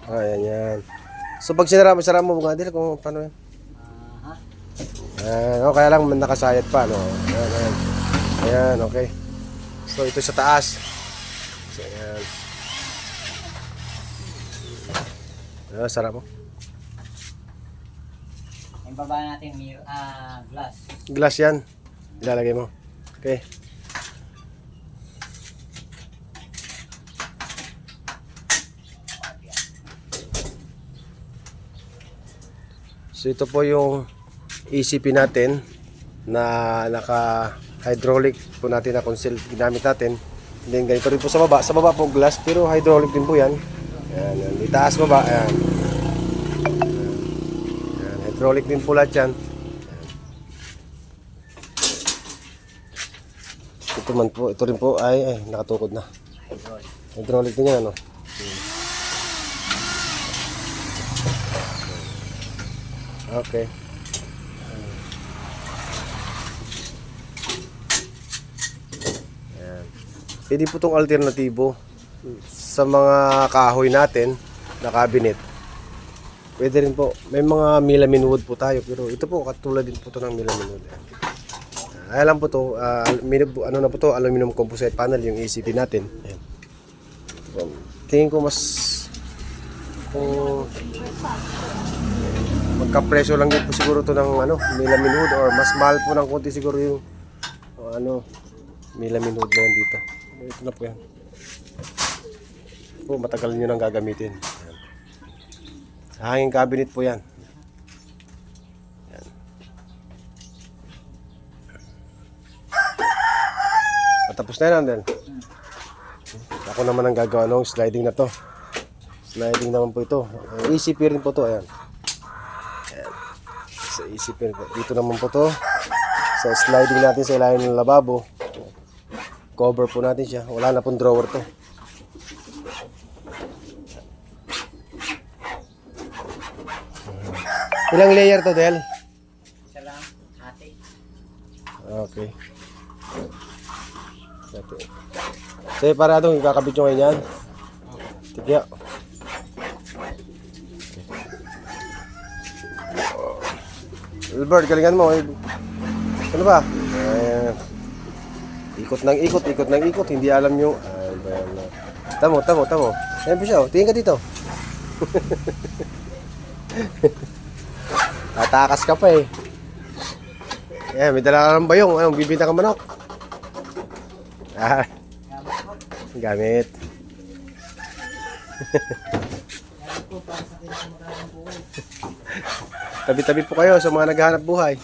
Ayan, yan. So pag sinara mo mga din kung paano yan. Ayan, kaya lang nakasayad pa, no? Ayan, ayan. Ayan, okay. So ito sa taas. So, ayan. Ayan, sarap mo. Yung baba natin glass. Glass yan. Ilalagay mo. Okay. So ito po yung ECP natin na naka hydraulic po natin na conceal ginamit natin. And then ganito rin po sa baba. Sa baba po glass pero hydraulic din po yan. Ayan, yan. Itaas baba. Ayan. Ayan. Hydraulic din po lahat yan. Ito man po, ito rin po ay nakatukod na. Hydraulic din yan, ano? Okay. Ayan. Pwede po itong alternatibo sa mga kahoy natin na cabinet. Pwede rin po. May mga melamine wood po tayo pero ito po katulad din po ito ng melamine wood. Alam po to, ano na po to, aluminum composite panel yung ECP natin. Ayan. Tingin ko mas magka-presyo lang din po siguro to ng melamine wood or mas mahal po ng konti siguro yung melamine wood na yan dito. Ito na po yan. Po, matagal nyo nang gagamitin. Ayan. Hanging cabinet po yan. Tapos na yan, Andel. Ako naman ang gagawa ng sliding na to. Sliding naman po ito. ECP rin po to. Ayan. Ayan. Sa ECP rin po. Dito naman po to. Sa sliding natin sa ilalim ng lababo. Cover po natin siya. Wala na pong drawer to. Ilang layer to, Del? Isa lang, ate. Okay. So para itong ikakabit nyo ngayon yan. Tigya. Albert, galingan mo. Ano ba? Ikot ng ikot, ikot ng ikot. Hindi alam nyo. Tamo. Ayan po siya. Tingin ka dito. Tatakas ka pa eh. Ayan, may dala ka ng bayong. Anong bibinta ka manok? Gamit. Tabi-tabi po kayo sa mga naghahanap buhay.